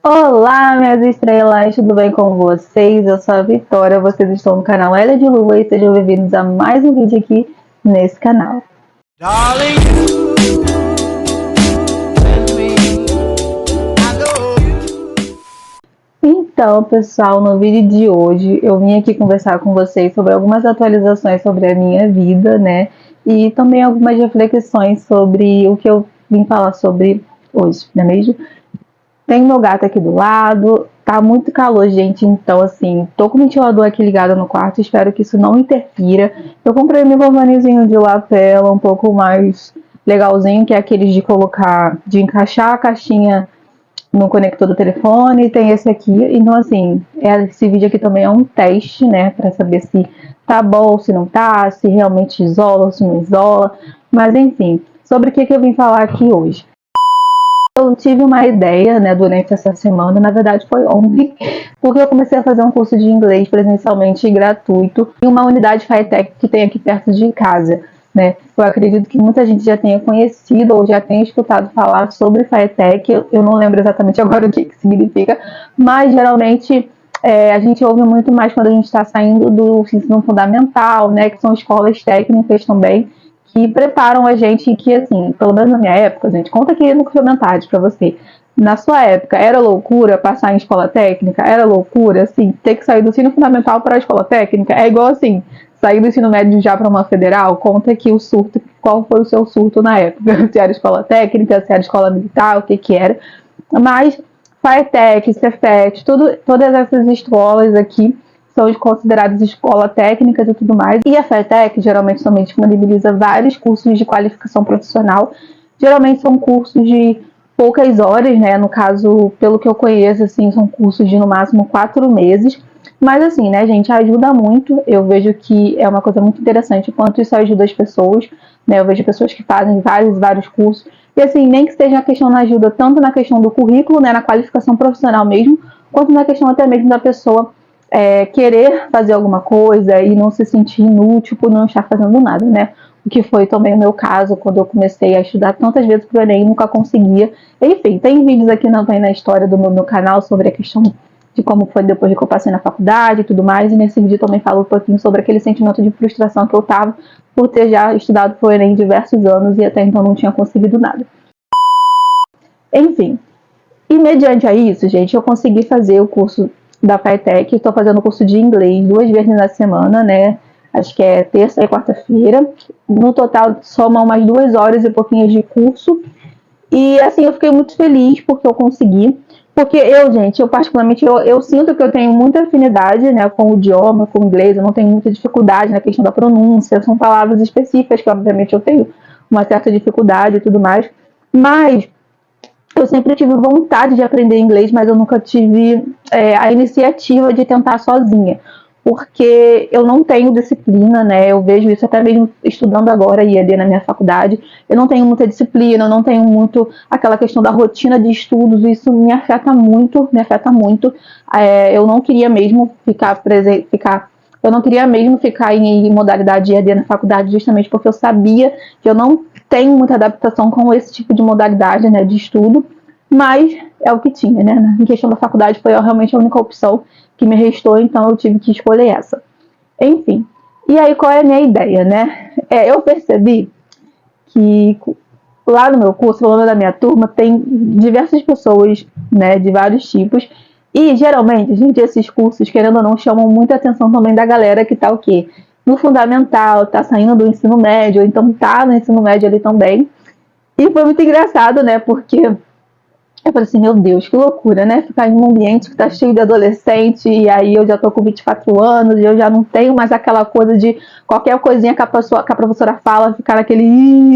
Olá, minhas estrelas, tudo bem com vocês? Eu sou a Vitória, vocês estão no canal Ela de Lua e sejam bem-vindos a mais um vídeo aqui nesse canal. Darling, então, pessoal, no vídeo de hoje eu vim aqui conversar com vocês sobre algumas atualizações sobre a minha vida, né? E também algumas reflexões sobre o que eu vim falar sobre hoje, não é mesmo? Tem meu gato aqui do lado, tá muito calor, gente, então assim, tô com o ventilador aqui ligado no quarto, espero que isso não interfira. Eu comprei meu microfonezinho de lapela, um pouco mais legalzinho, que é aqueles de colocar, de encaixar a caixinha no conector do telefone, tem esse aqui, então assim, esse vídeo aqui também é um teste, né, pra saber se tá bom, se não tá, se realmente isola, se não isola, mas enfim, sobre o que eu vim falar aqui hoje. Eu tive uma ideia, né, durante essa semana, na verdade foi ontem, porque eu comecei a fazer um curso de inglês presencialmente gratuito em uma unidade FireTech que tem aqui perto de casa, né? Eu acredito que muita gente já tenha conhecido ou já tenha escutado falar sobre FireTech, eu não lembro exatamente agora o que significa, mas geralmente a gente ouve muito mais quando a gente está saindo do ensino fundamental, né, que são escolas técnicas também, que preparam a gente, que assim, pelo menos na minha época, gente, conta aqui no comentário pra você. Na sua época, era loucura passar em escola técnica? Era loucura, assim, ter que sair do ensino fundamental para a escola técnica? É igual assim, sair do ensino médio já para uma federal? Conta aqui o surto, qual foi o seu surto na época? Se era escola técnica, se era escola militar, o que que era. Mas, FireTech, Cefet, todas essas escolas aqui são consideradas escola técnicas e tudo mais. E a FireTech geralmente também disponibiliza vários cursos de qualificação profissional. Geralmente são cursos de poucas horas, né? No caso, pelo que eu conheço, assim, são cursos de no máximo 4 meses. Mas assim, né, gente, ajuda muito. Eu vejo que é uma coisa muito interessante o quanto isso ajuda as pessoas, né? Eu vejo pessoas que fazem vários cursos. E assim, nem que seja a questão da ajuda tanto na questão do currículo, né, na qualificação profissional mesmo, quanto na questão até mesmo da pessoa querer fazer alguma coisa e não se sentir inútil por não estar fazendo nada, né? O que foi também o meu caso quando eu comecei a estudar tantas vezes para o Enem e nunca conseguia. Enfim, tem vídeos aqui também na história do meu canal sobre a questão de como foi depois que eu passei na faculdade e tudo mais, e nesse vídeo também falo um pouquinho sobre aquele sentimento de frustração que eu tava por ter já estudado para o Enem diversos anos e até então não tinha conseguido nada. Enfim, e mediante a isso, gente, eu consegui fazer o curso da FireTech. Estou fazendo o curso de inglês 2 vezes na semana, né? Acho que é terça e quarta-feira. No total, soma umas 2 horas e pouquinho de curso. E assim, eu fiquei muito feliz porque eu consegui. Porque eu, gente, eu particularmente, eu sinto que eu tenho muita afinidade, né, com o idioma, com o inglês. Eu não tenho muita dificuldade na questão da pronúncia. São palavras específicas que, obviamente, eu tenho uma certa dificuldade e tudo mais. Mas eu sempre tive vontade de aprender inglês, mas eu nunca tive a iniciativa de tentar sozinha, porque eu não tenho disciplina, né? Eu vejo isso até mesmo estudando agora IAD na minha faculdade. Eu não tenho muita disciplina, eu não tenho muito aquela questão da rotina de estudos, isso me afeta muito, me afeta muito. Eu não queria mesmo eu não queria mesmo ficar em modalidade IAD na faculdade, justamente porque eu sabia que eu não tenho muita adaptação com esse tipo de modalidade, né, de estudo, mas é o que tinha, né? Em questão da faculdade foi realmente a única opção que me restou, então eu tive que escolher essa. Enfim, e aí qual é a minha ideia, né? Eu percebi que lá no meu curso, pelo menos na minha turma, tem diversas pessoas, né, de vários tipos, e geralmente, gente, esses cursos, querendo ou não, chamam muita atenção também da galera que tá o quê? No fundamental, tá saindo do ensino médio, ou então tá no ensino médio ali também. E foi muito engraçado, né, porque eu falei assim, meu Deus, que loucura, né? Ficar em um ambiente que tá cheio de adolescente, e aí eu já tô com 24 anos, e eu já não tenho mais aquela coisa de qualquer coisinha que a professora fala, ficar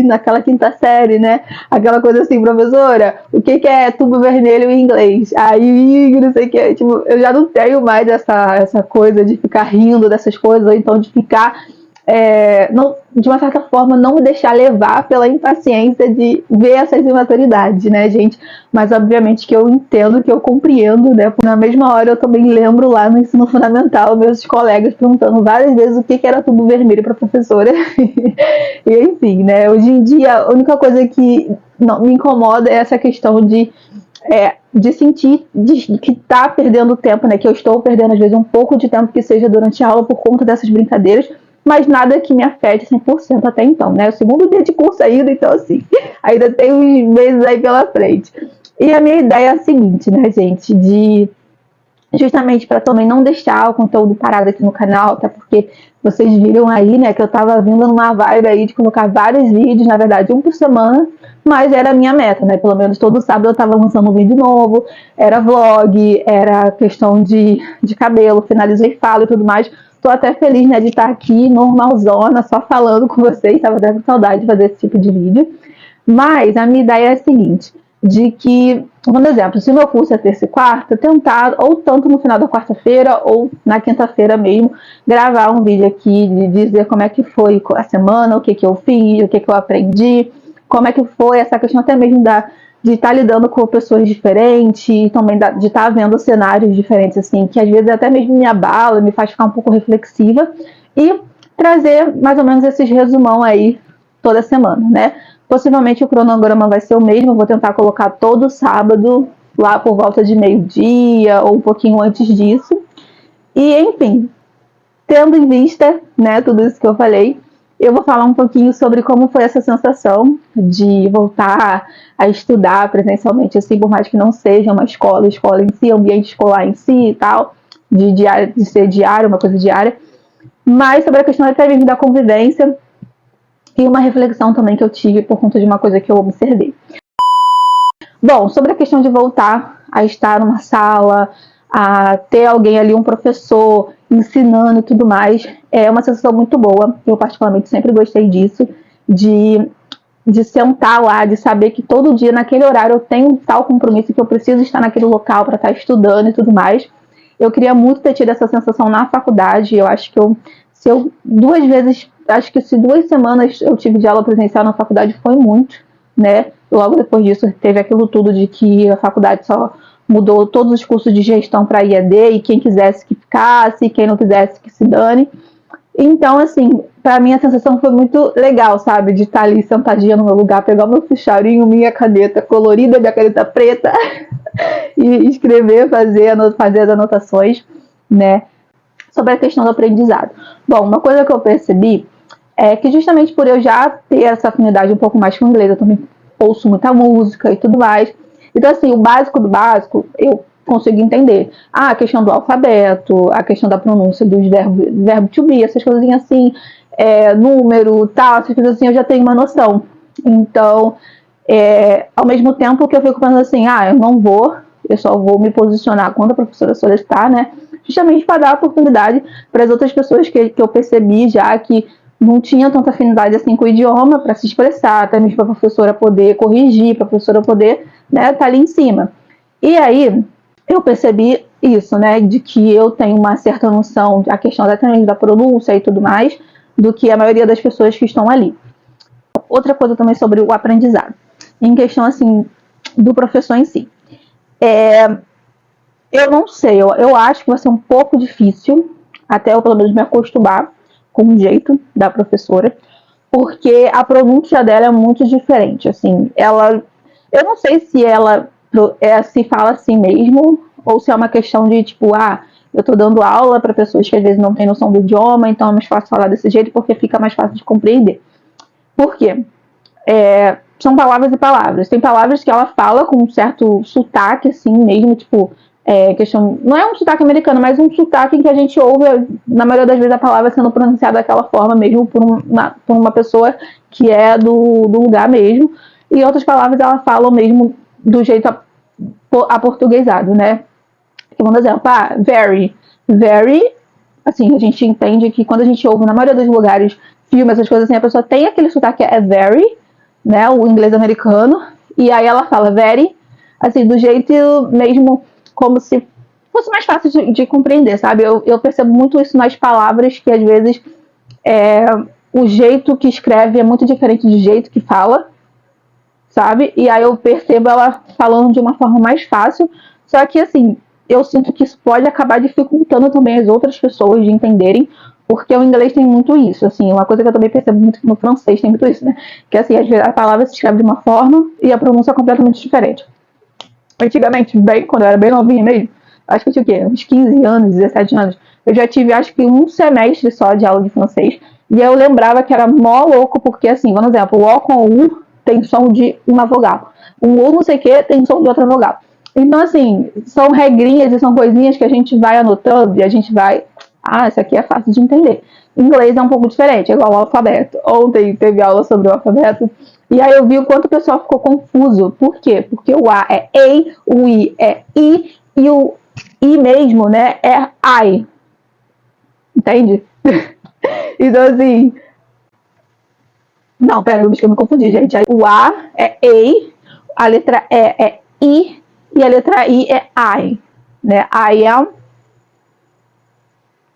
naquela quinta série, né? Aquela coisa assim, professora, o que é tubo vermelho em inglês? Aí, não sei o que, tipo, eu já não tenho mais essa coisa de ficar rindo dessas coisas, ou então de ficar não, de uma certa forma, não me deixar levar pela impaciência de ver essas imaturidades, né, gente? Mas, obviamente, que eu entendo, que eu compreendo, né? Porque na mesma hora eu também lembro lá no ensino fundamental, meus colegas perguntando várias vezes o que era tubo vermelho para a professora. E, enfim, né? Hoje em dia, a única coisa que não me incomoda é essa questão de de sentir que tá perdendo tempo, né? Que eu estou perdendo, às vezes, um pouco de tempo que seja durante a aula por conta dessas brincadeiras, mas nada que me afete 100% até então, né? O segundo dia de curso ainda, então, assim, ainda tem uns meses aí pela frente. E a minha ideia é a seguinte, né, gente? Justamente para também não deixar o conteúdo parado aqui no canal, até porque vocês viram aí, né, que eu tava vindo numa vibe aí de colocar vários vídeos, na verdade, um por semana, mas era a minha meta, né, pelo menos todo sábado eu tava lançando um vídeo novo, era vlog, era questão de cabelo, finalizo e falo e tudo mais. Tô até feliz, né, de estar aqui normalzona, só falando com vocês, tava até com saudade de fazer esse tipo de vídeo. Mas a minha ideia é a seguinte, de que, por exemplo, se o meu curso é terça e quarta, tentar, ou tanto no final da quarta-feira, ou na quinta-feira mesmo, gravar um vídeo aqui, de dizer como é que foi a semana, o que eu fiz, o que eu aprendi, como é que foi essa questão até mesmo de estar lidando com pessoas diferentes, também de estar vendo cenários diferentes, assim, que às vezes até mesmo me abala, me faz ficar um pouco reflexiva, e trazer mais ou menos esses resumão aí toda semana, né? Possivelmente o cronograma vai ser o mesmo, eu vou tentar colocar todo sábado, lá por volta de meio-dia, ou um pouquinho antes disso. E, enfim, tendo em vista, né, tudo isso que eu falei, eu vou falar um pouquinho sobre como foi essa sensação de voltar a estudar presencialmente, assim, por mais que não seja uma escola em si, ambiente escolar em si e tal, de ser diário, uma coisa diária, mas sobre a questão até mesmo da convivência, e uma reflexão também que eu tive por conta de uma coisa que eu observei. Bom, sobre a questão de voltar a estar numa sala, a ter alguém ali, um professor, ensinando e tudo mais, é uma sensação muito boa. Eu particularmente sempre gostei disso, de sentar lá, de saber que todo dia, naquele horário, eu tenho um tal compromisso que eu preciso estar naquele local para estar estudando e tudo mais. Eu queria muito ter tido essa sensação na faculdade. Eu acho que se 2 semanas eu tive de aula presencial na faculdade foi muito, né? Logo depois disso teve aquilo tudo de que a faculdade só mudou todos os cursos de gestão para IAD e quem quisesse que ficasse, quem não quisesse que se dane. Então, assim, para mim a sensação foi muito legal, sabe? De estar ali sentadinha no meu lugar, pegar meu fichário, minha caneta colorida, minha caneta preta e escrever, fazer as anotações, né? Sobre a questão do aprendizado. Bom, uma coisa que eu percebi é que justamente por eu já ter essa afinidade um pouco mais com o inglês, eu também ouço muita música e tudo mais. Então, assim, o básico do básico, eu consigo entender. A questão do alfabeto, a questão da pronúncia dos verbo to be, essas coisinhas assim, número, tal, essas coisas assim, eu já tenho uma noção. Então, ao mesmo tempo que eu fico pensando assim, eu só vou me posicionar quando a professora solicitar, né? Justamente para dar oportunidade para as outras pessoas que eu percebi já que não tinha tanta afinidade assim com o idioma para se expressar, até mesmo para a professora poder corrigir, para a professora poder, né, tá ali em cima. E aí eu percebi isso, né, de que eu tenho uma certa noção da questão da pronúncia e tudo mais, do que a maioria das pessoas que estão ali. Outra coisa também sobre o aprendizado, em questão assim do professor em si. Eu não sei, eu acho que vai ser um pouco difícil, até eu pelo menos me acostumar com o jeito da professora, porque a pronúncia dela é muito diferente, assim, eu não sei se ela se fala assim mesmo, ou se é uma questão de tipo, eu tô dando aula para pessoas que às vezes não têm noção do idioma, então é mais fácil falar desse jeito porque fica mais fácil de compreender. Por quê? São palavras e palavras. Tem palavras que ela fala com um certo sotaque, assim mesmo, tipo, questão, não é um sotaque americano, mas um sotaque em que a gente ouve, na maioria das vezes, a palavra sendo pronunciada daquela forma mesmo por uma pessoa que é do lugar mesmo. E outras palavras ela fala mesmo do jeito aportuguesado, né? Por exemplo, very. Very, assim, a gente entende que quando a gente ouve, na maioria dos lugares, filmes, essas coisas assim, a pessoa tem aquele sotaque very, né, o inglês americano, e aí ela fala very, assim, do jeito mesmo como se fosse mais fácil de compreender, sabe? Eu percebo muito isso nas palavras, que às vezes o jeito que escreve é muito diferente do jeito que fala, sabe? E aí eu percebo ela falando de uma forma mais fácil, só que assim, eu sinto que isso pode acabar dificultando também as outras pessoas de entenderem, porque o inglês tem muito isso, assim, uma coisa que eu também percebo muito no francês tem muito isso, né? Que assim, às vezes a palavra se escreve de uma forma e a pronúncia é completamente diferente. antigamente, bem, quando eu era bem novinha mesmo, acho que eu tinha o quê? Uns 15 anos, 17 anos. Eu já tive, acho que um semestre só de aula de francês. E eu lembrava que era mó louco, porque assim, vamos exemplo, o O com o U tem som de uma vogal. O U não sei o que tem som de outra vogal. Então, assim, são regrinhas e são coisinhas que a gente vai anotando e a gente vai. Ah, isso aqui é fácil de entender. Inglês é um pouco diferente, é igual ao alfabeto. Ontem teve aula sobre o alfabeto. E aí eu vi o quanto o pessoal ficou confuso. Por quê? Porque o A é EI, o I é I e o I mesmo, né, é I. Entende? Então, assim. Não, pera, eu me confundi, gente. O A é EI, a letra E é I e a letra I é I. Né? I am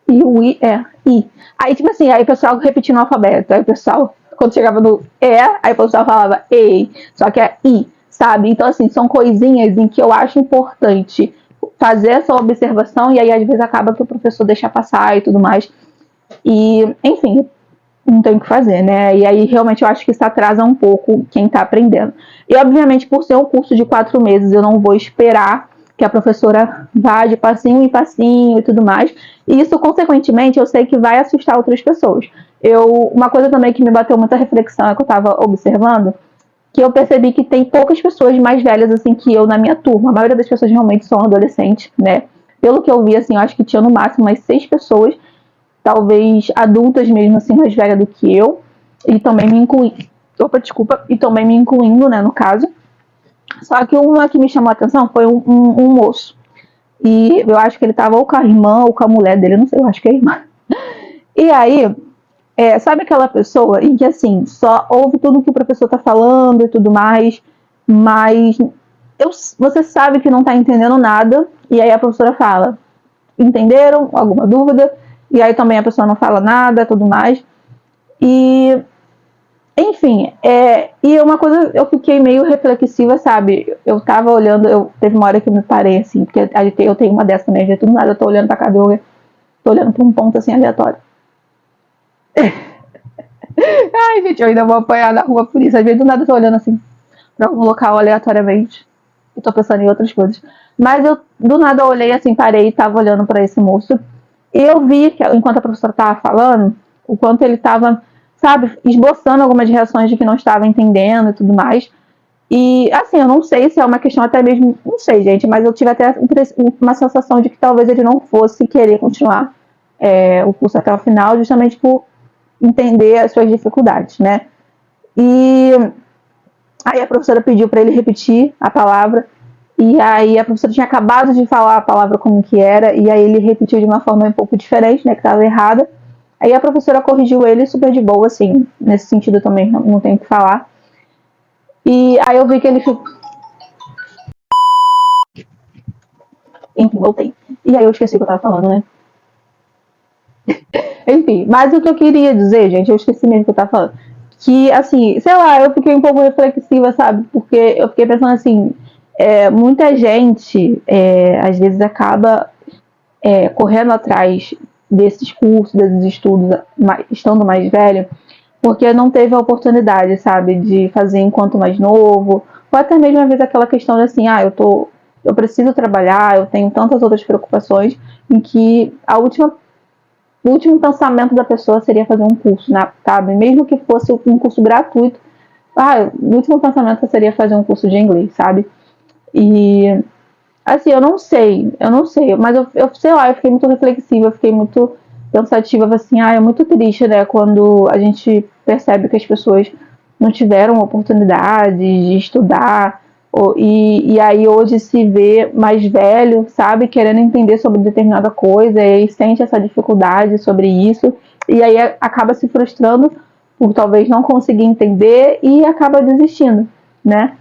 e o I é I. Aí, tipo assim, aí o pessoal repetindo o alfabeto. Aí o pessoal, quando chegava no E, aí o pessoal falava EI, só que é I, sabe? Então, assim, são coisinhas em que eu acho importante fazer essa observação e aí às vezes acaba que o professor deixa passar e tudo mais. E, enfim, não tem o que fazer, né? E aí realmente eu acho que isso atrasa um pouco quem está aprendendo. E obviamente, por ser um curso de 4 meses, eu não vou esperar que a professora vá de passinho em passinho e tudo mais. E isso, consequentemente, eu sei que vai assustar outras pessoas. Uma coisa também que me bateu muita reflexão é que eu estava observando, que eu percebi que tem poucas pessoas mais velhas assim que eu na minha turma. A maioria das pessoas realmente são adolescentes, né? Pelo que eu vi, assim, eu acho que tinha no máximo umas 6 pessoas, talvez adultas mesmo, assim, mais velha do que eu, e também me incluindo. Opa, desculpa, e também me incluindo, né, no caso. Só que uma que me chamou a atenção foi um moço. E eu acho que ele tava ou com a irmã ou com a mulher dele, não sei, eu acho que é a irmã. E aí, sabe aquela pessoa em que, assim, só ouve tudo que o professor tá falando e tudo mais, mas você sabe que não tá entendendo nada, e aí a professora fala, entenderam? Alguma dúvida? E aí também a pessoa não fala nada, tudo mais. E, enfim, e uma coisa, eu fiquei meio reflexiva, sabe? Eu tava olhando, teve uma hora que eu me parei, assim, porque eu tenho uma dessa também, do nada eu tô olhando pra cadê, tô olhando pra um ponto, assim, aleatório. Ai, gente, eu ainda vou apanhar na rua por isso. Às vezes do nada eu tô olhando, assim, pra um local aleatoriamente e tô pensando em outras coisas. Mas eu, do nada, eu olhei, assim, parei e tava olhando pra esse moço. E eu vi, que, enquanto a professora tava falando, o quanto ele tava, sabe, esboçando algumas reações de que não estava entendendo e tudo mais. E, assim, eu não sei se é uma questão até mesmo, não sei, gente, mas eu tive até uma sensação de que talvez ele não fosse querer continuar o curso até o final, justamente por entender as suas dificuldades, né? E aí a professora pediu para ele repetir a palavra, e aí a professora tinha acabado de falar a palavra como que era, e aí ele repetiu de uma forma um pouco diferente, né, que estava errada. Aí a professora corrigiu ele super de boa, assim, nesse sentido também, não tem o que falar. E aí eu vi que ele ficou... Enfim, voltei. E aí eu esqueci o que eu tava falando, né? Enfim, mas o que eu queria dizer, gente, eu esqueci mesmo o que eu tava falando. Que, assim, sei lá, eu fiquei um pouco reflexiva, sabe? Porque eu fiquei pensando assim, muita gente, às vezes, acaba correndo atrás desses cursos, desses estudos, estando mais velho, porque não teve a oportunidade, sabe, de fazer enquanto mais novo, ou até mesmo, às vezes, aquela questão de assim, eu preciso trabalhar, eu tenho tantas outras preocupações, em que o último pensamento da pessoa seria fazer um curso, né, sabe? Mesmo que fosse um curso gratuito, o último pensamento seria fazer um curso de inglês, sabe? E, assim, eu não sei, mas eu sei lá, eu fiquei muito reflexiva, eu fiquei muito pensativa, assim, é muito triste, né, quando a gente percebe que as pessoas não tiveram oportunidade de estudar, e aí hoje se vê mais velho, sabe, querendo entender sobre determinada coisa, e aí sente essa dificuldade sobre isso, e aí acaba se frustrando por talvez não conseguir entender e acaba desistindo, né?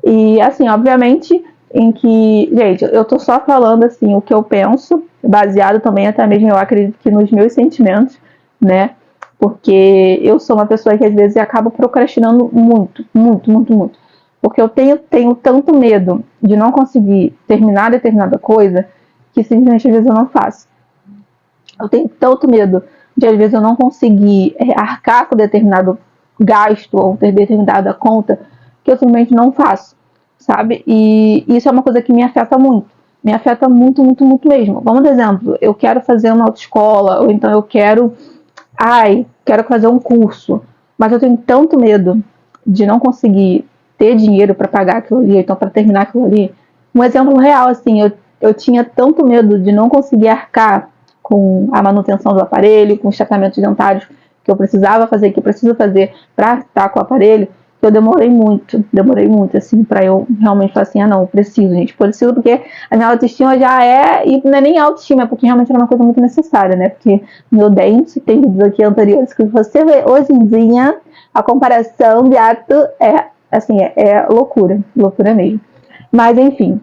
E assim, obviamente, em que, gente, eu tô só falando assim o que eu penso, baseado também até mesmo eu acredito que nos meus sentimentos, né? Porque eu sou uma pessoa que às vezes acaba procrastinando muito, muito, muito, muito. Porque eu tenho tanto medo de não conseguir terminar determinada coisa que simplesmente às vezes eu não faço. Eu tenho tanto medo de às vezes eu não conseguir arcar com determinado gasto ou ter determinada conta que eu simplesmente não faço, sabe? E isso é uma coisa que me afeta muito. Me afeta muito, muito, muito mesmo. Vamos dar exemplo, eu quero fazer uma autoescola, ou então eu quero fazer um curso, mas eu tenho tanto medo de não conseguir ter dinheiro para pagar aquilo ali, então para terminar aquilo ali. Um exemplo real, assim, eu tinha tanto medo de não conseguir arcar com a manutenção do aparelho, com os tratamentos dentários que eu precisava fazer, que eu preciso fazer para estar com o aparelho, que eu demorei muito, assim, para eu realmente falar assim, não, eu preciso, gente, preciso, porque a minha autoestima já e não é nem autoestima, é porque realmente era uma coisa muito necessária, né, porque meu dente, tem vídeos aqui anteriores que você vê hoje em dia, a comparação de ato assim, é loucura, loucura mesmo. Mas, enfim,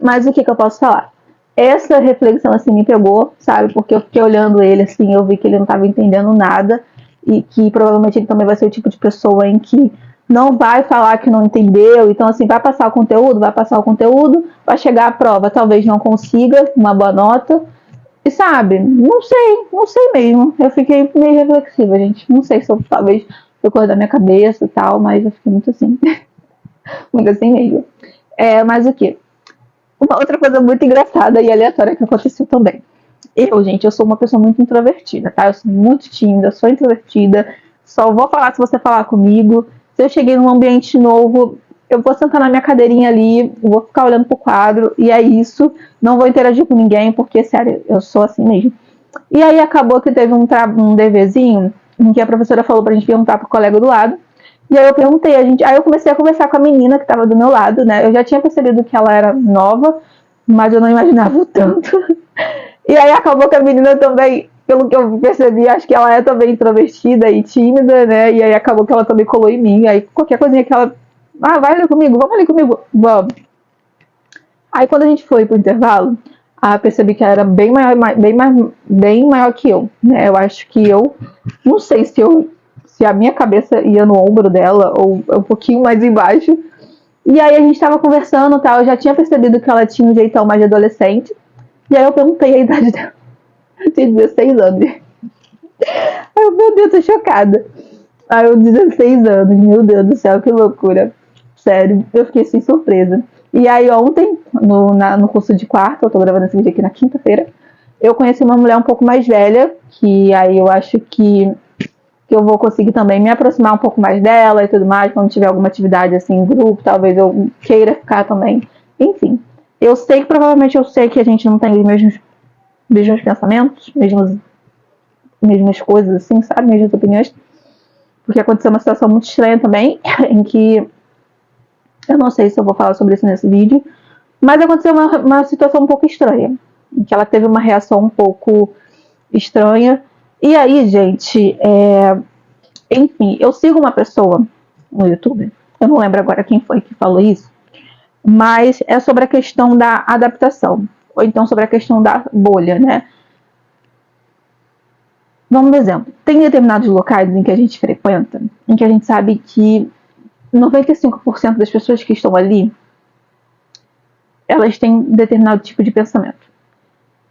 mas o que eu posso falar? Essa reflexão, assim, me pegou, sabe? Porque eu fiquei olhando ele, assim, eu vi que ele não estava entendendo nada e que provavelmente ele também vai ser o tipo de pessoa em que não vai falar que não entendeu. Então, assim, vai passar o conteúdo, vai chegar à prova, talvez não consiga uma boa nota. E sabe, não sei mesmo. Eu fiquei meio reflexiva, gente. Não sei se eu talvez foi coisa da minha cabeça e tal, mas eu fiquei muito assim. Muito assim mesmo. Mas o que? Uma outra coisa muito engraçada e aleatória que aconteceu também. Eu sou uma pessoa muito introvertida, tá? Eu sou muito tímida, sou introvertida, só vou falar se você falar comigo. Se eu cheguei num ambiente novo, eu vou sentar na minha cadeirinha ali, vou ficar olhando pro quadro, e é isso. Não vou interagir com ninguém, porque, sério, eu sou assim mesmo. E aí acabou que teve um deverzinho em que a professora falou pra gente perguntar pro colega do lado. E aí eu perguntei, aí eu comecei a conversar com a menina que estava do meu lado, né? Eu já tinha percebido que ela era nova, mas eu não imaginava o tanto. E aí acabou que a menina também, pelo que eu percebi, acho que ela é também introvertida e tímida, né? E aí acabou que ela também colou em mim. Aí qualquer coisinha que ela. Vai ali comigo, vamos ali comigo, vamos. Aí quando a gente foi pro intervalo, percebi que ela era bem maior que eu, né? Eu acho que não sei se a minha cabeça ia no ombro dela ou um pouquinho mais embaixo. E aí a gente tava conversando e tal, eu já tinha percebido que ela tinha um jeitão mais de adolescente. E aí eu perguntei a idade dela. Eu tinha 16 anos. Ai, meu Deus, tô chocada. Aí eu, 16 anos, meu Deus do céu, que loucura. Sério, eu fiquei assim surpresa. E aí ontem, no curso de quarto, eu tô gravando esse vídeo aqui na quinta-feira, eu conheci uma mulher um pouco mais velha, que aí eu acho que eu vou conseguir também me aproximar um pouco mais dela e tudo mais, quando tiver alguma atividade assim em grupo, talvez eu queira ficar também. Enfim, provavelmente eu sei que a gente não tem os mesmos pensamentos, mesmas coisas assim, sabe? Mesmas opiniões. Porque aconteceu uma situação muito estranha também, em que eu não sei se eu vou falar sobre isso nesse vídeo, mas aconteceu uma situação um pouco estranha, em que ela teve uma reação um pouco estranha. E aí, gente, enfim, eu sigo uma pessoa no YouTube, eu não lembro agora quem foi que falou isso, mas é sobre a questão da adaptação, ou então sobre a questão da bolha, né? Vamos dar um exemplo. Tem determinados locais em que a gente frequenta, em que a gente sabe que 95% das pessoas que estão ali, elas têm determinado tipo de pensamento.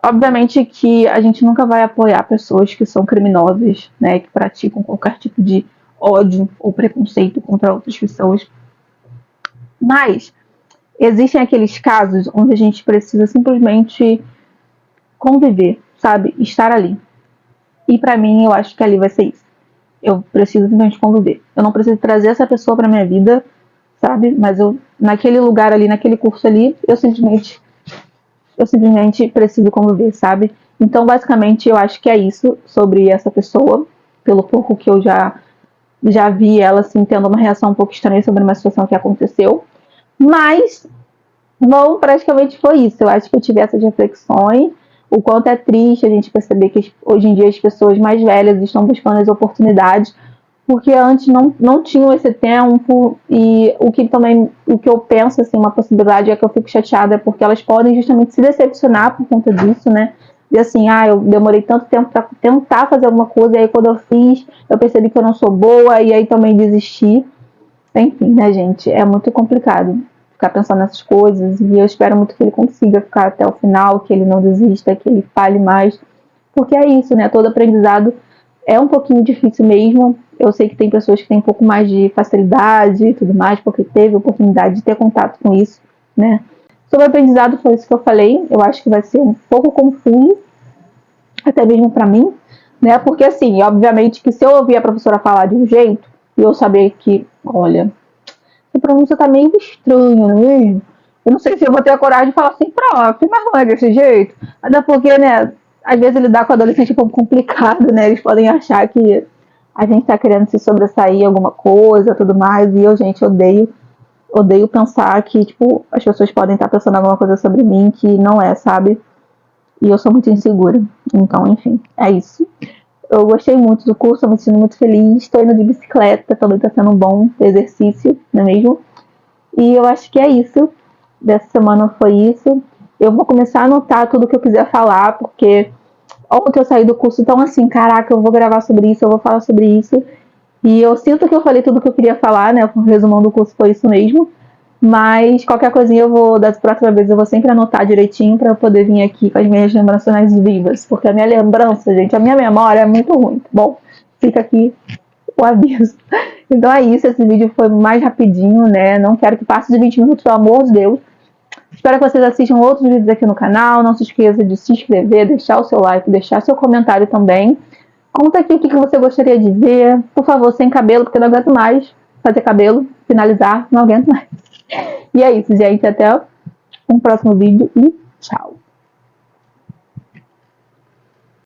Obviamente que a gente nunca vai apoiar pessoas que são criminosas, né, que praticam qualquer tipo de ódio ou preconceito contra outras pessoas. Mas existem aqueles casos onde a gente precisa simplesmente conviver, sabe? Estar ali. E pra mim, eu acho que ali vai ser isso. Eu preciso simplesmente conviver. Eu não preciso trazer essa pessoa pra minha vida, sabe? Mas naquele lugar ali, naquele curso ali, eu simplesmente preciso conviver, sabe? Então, basicamente, eu acho que é isso sobre essa pessoa, pelo pouco que eu já vi ela assim, tendo uma reação um pouco estranha sobre uma situação que aconteceu. Mas, bom, praticamente foi isso. Eu acho que eu tive essas reflexões. O quanto é triste a gente perceber que hoje em dia as pessoas mais velhas estão buscando as oportunidades, porque antes não tinham esse tempo. E o que eu penso, assim, uma possibilidade é que eu fico chateada, porque elas podem justamente se decepcionar por conta disso, né? E assim, eu demorei tanto tempo para tentar fazer alguma coisa, e aí quando eu fiz, eu percebi que eu não sou boa, e aí também desisti. Enfim, né, gente? É muito complicado ficar pensando nessas coisas, e eu espero muito que ele consiga ficar até o final, que ele não desista, que ele fale mais, porque é isso, né? Todo aprendizado É um pouquinho difícil mesmo. Eu sei que tem pessoas que têm um pouco mais de facilidade e tudo mais, porque teve a oportunidade de ter contato com isso, né? Sobre o aprendizado, foi isso que eu falei. Eu acho que vai ser um pouco confuso, até mesmo para mim, né? Porque, assim, obviamente que se eu ouvir a professora falar de um jeito, e eu saber que, olha, a pronúncia tá meio estranha, não é mesmo? Eu não sei se eu vou ter a coragem de falar assim, prof, mas não é desse jeito. Até porque, né, às vezes lidar com adolescente é um pouco complicado, né? Eles podem achar que a gente tá querendo se sobressair em alguma coisa, tudo mais, e eu, gente, odeio pensar que, tipo, as pessoas podem estar pensando alguma coisa sobre mim que não é, sabe? E eu sou muito insegura. Então, enfim, é isso. Eu gostei muito do curso, eu me sinto muito feliz. Estou indo de bicicleta, também está sendo um bom exercício, não é mesmo? E eu acho que é isso. Dessa semana foi isso. Eu vou começar a anotar tudo que eu quiser falar, porque ontem eu saí do curso tão assim, caraca, eu vou gravar sobre isso, eu vou falar sobre isso. E eu sinto que eu falei tudo que eu queria falar, né? O resumão do curso foi isso mesmo. Mas qualquer coisinha eu vou, das próximas vezes, eu vou sempre anotar direitinho para eu poder vir aqui com as minhas lembranças vivas. Porque a minha lembrança, gente, a minha memória é muito ruim. Bom, fica aqui o aviso. Então é isso, esse vídeo foi mais rapidinho, né? Não quero que passe de 20 minutos, pelo amor de Deus. Espero que vocês assistam outros vídeos aqui no canal. Não se esqueça de se inscrever, deixar o seu like, deixar seu comentário também. Conta aqui o que você gostaria de ver. Por favor, sem cabelo, porque eu não aguento mais fazer cabelo, finalizar, não aguento mais. E é isso, gente. Até um próximo vídeo e tchau.